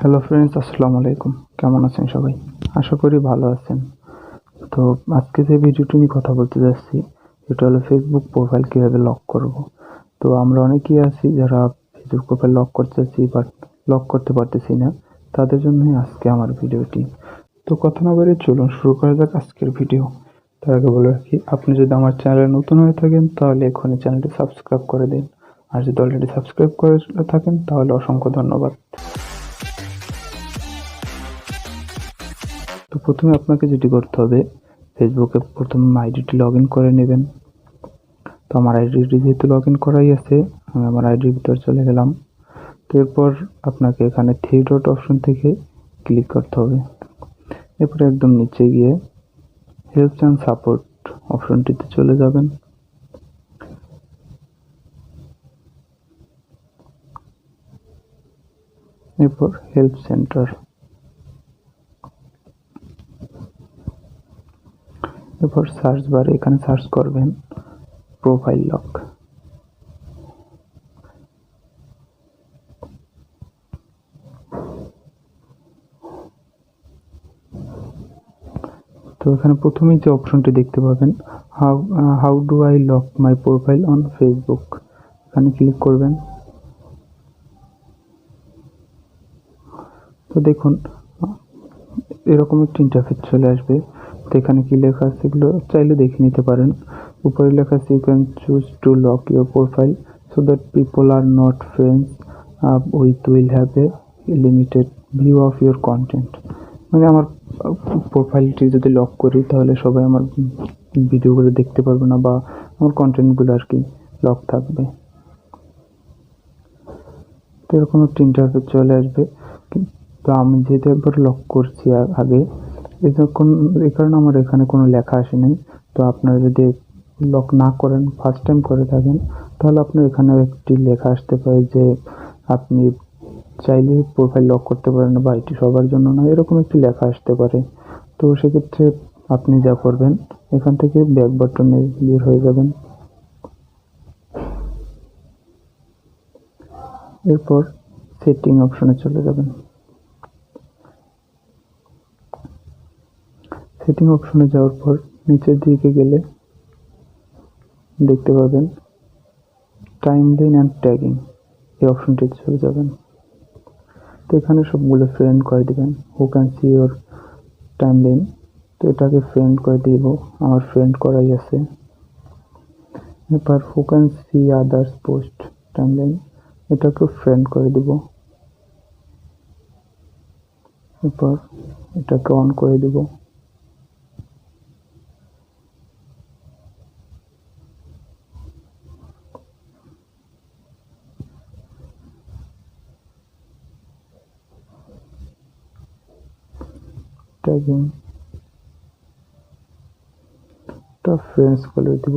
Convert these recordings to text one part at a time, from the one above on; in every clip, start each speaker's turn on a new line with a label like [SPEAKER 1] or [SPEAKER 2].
[SPEAKER 1] Hello friends, আসসালামু আলাইকুম। কেমন আছেন সবাই? আশা করি ভালো আছেন। তো আজকে যে ভিডিওটি নিয়ে কথা বলতে যাচ্ছি, এটা হলো ফেসবুক প্রোফাইল কীভাবে লক করব। তো আমরা অনেকেই আছি যারা ফেসবুক প্রোফাইল লক করতে চাচ্ছি বাট লক করতে পারতেছি না। তাদের জন্যই আজকে আমার ভিডিওটি। তো কথা না বাড়িয়ে চলুন শুরু করা যাক আজকের ভিডিও। তার আগে বলে রাখি, আপনি যদি আমার চ্যানেলে নতুন হয়ে থাকেন তাহলে এখনই চ্যানেলটি সাবস্ক্রাইব করে দিন। আর যদি অলরেডি সাবস্ক্রাইব করে থাকেন তাহলে অসংখ্য ধন্যবাদ। তো প্রথমে আপনাকে যেটি করতে হবে, ফেসবুকে প্রথমে আইডিটি লগ ইন করে নেবেন। তো আমার আইডিটি যেহেতু লগ ইন করাই আছে, আমি আমার আইডির ভিতরে চলে গেলাম। তো এরপর আপনাকে এখানে থ্রি ডট অপশন থেকে ক্লিক করতে হবে। এরপরে একদম নিচে গিয়ে হেল্প অ্যান্ড সাপোর্ট অপশনটিতে চলে যাবেন। এরপর হেল্প সেন্টার, এরপর সার্চ বারে এখানে সার্চ করবেন প্রোফাইল লক। তো এখানে প্রথমেই যে অপশনটি দেখতে পাবেন, how do I lock my profile on Facebook, এখানে ক্লিক করবেন। তো দেখুন এরকম একটি ইন্টারফেস চলে আসবে। তো এখানে কি লেখা আছে এগুলো চাইলে দেখে নিতে পারেন। উপরে লেখা আছে you can choose to lock your profile so that people are not friends with will have a limited view of your content. মানে আমার প্রোফাইলটি যদি লক করি তাহলে সবাই আমার ভিডিওগুলো দেখতে পারবে না বা আমার কন্টেন্টগুলো আর কি লক থাকবে। তো এরকম একটা ইন্টারফেস চলে আসবে। তো আমি যেহেতু একবার লক করছি আগে, এই কারণে আমার এখানে কোনো লেখা আসে নাই। তো আপনারা যদি লক না করেন, ফার্স্ট টাইম করে থাকেন, তাহলে আপনার এখানেও একটি লেখা আসতে পারে যে আপনি চাইলে প্রোফাইল লক করতে পারেন বা এটি সবার জন্য না, এরকম একটি লেখা আসতে পারে। তো সেক্ষেত্রে আপনি যা করবেন, এখান থেকে ব্যাক বাটনে বের হয়ে যাবেন। এরপর সেটিং অপশনে চলে যাবেন। সেটিং অপশনে যাওয়ার পর নিচের দিকে গেলে দেখতে পাবেন টাইমলাইন অ্যান্ড ট্যাগিং, এই অপশনটিতে চলে যাবেন। তো এখানে সবগুলো ফ্রেন্ড করে দিবেন। Who can see your timeline, তো এটাকে ফ্রেন্ড করে দিব, আমার ফ্রেন্ড করাই আছে। এরপর who can see others post timeline, এটাকে ফ্রেন্ড করে দিব। এরপর এটাকে অন করে দিব। ট্যাগিং টা ফ্রেন্ডস করে দিব।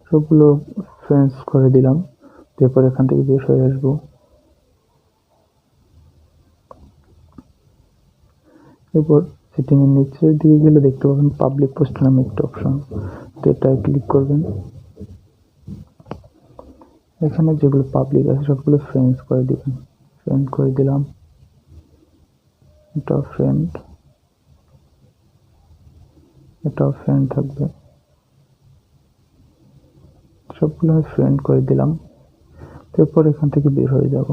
[SPEAKER 1] সবগুলো ফ্রেন্ডস করে দিলাম। এরপর এখান থেকে বের হয়ে আসবো। এরপর সেটিং এর নিচের দিকে গেলে দেখতে পাবেন পাবলিক পোস্ট নামে একটা অপশন, তো এটায় ক্লিক করবেন। এখানে যেগুলো পাবলিক আছে সবগুলো ফ্রেন্ডস করে দিবেন। ফ্রেন্ড করে দিলাম, এটাও ফ্রেন্ড, এটাও ফ্রেন্ড থাকবে, সবগুলো আমি ফ্রেন্ড করে দিলাম। এরপর এখান থেকে বের হয়ে যাব।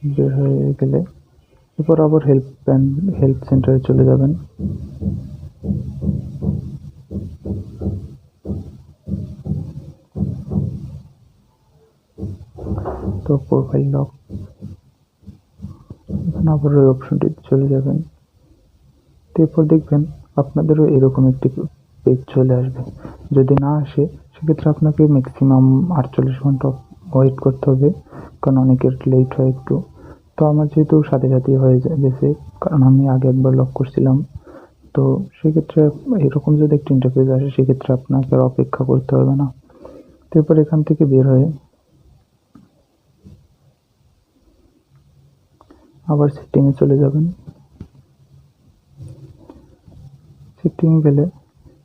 [SPEAKER 1] বের হয়ে গেলে এরপর আবার হেল্প সেন্টারে চলে যাবেন। তো প্রোফাইল লক, এখানে আবার ওই অপশনটিতে চলে যাবেন। এরপর দেখবেন আপনাদেরও এরকম একটি পেজ চলে আসবে। যদি না আসে সেক্ষেত্রে আপনাকে ম্যাক্সিমাম 48 ঘন্টা ওয়েট করতে হবে, কারণ অনেকের লেট হয় একটু। তো আমার যেহেতু সাথে সাথেই হয়ে গেছে, কারণ আমি আগে একবার লক করছিলাম। তো সেক্ষেত্রে এরকম যদি একটা ইন্টারফেস আসে সেক্ষেত্রে আপনাকে আর অপেক্ষা করতে হবে না। তারপর এখান থেকে বের হয়ে আবার সেটিংয়ে চলে যাবেন। সেটিং গেলে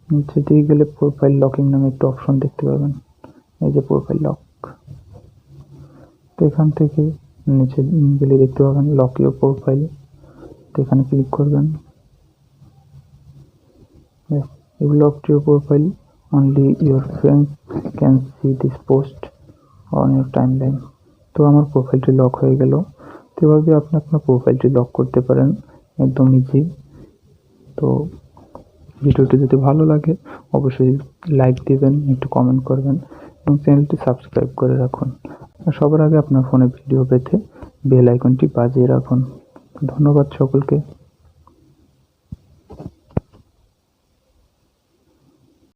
[SPEAKER 1] নিচে দিয়ে গেলে প্রোফাইল লকিং নামে একটা অপশন দেখতে পাবেন, এই যে প্রোফাইল লক। তো এখান থেকে নিচে গেলে দেখতে পাবেন লক ইউর প্রোফাইল, তো এখানে ক্লিক করবেন। You locked your profile, only your friends can see this post on your timeline. তো আমার প্রোফাইলটি লক হয়ে গেল। তো এভাবে আপনি আপনার প্রোফাইলটি লক করতে পারেন একদম ইজি। তো ভিডিওটি যদি ভালো লাগে অবশ্যই লাইক দিবেন, একটু কমেন্ট করবেন এবং চ্যানেলটি সাবস্ক্রাইব করে রাখুন। আর সবার আগে আপনার ফোনে ভিডিও পেতে বেল আইকনটি বাজিয়ে রাখুন। ধন্যবাদ সকলকে।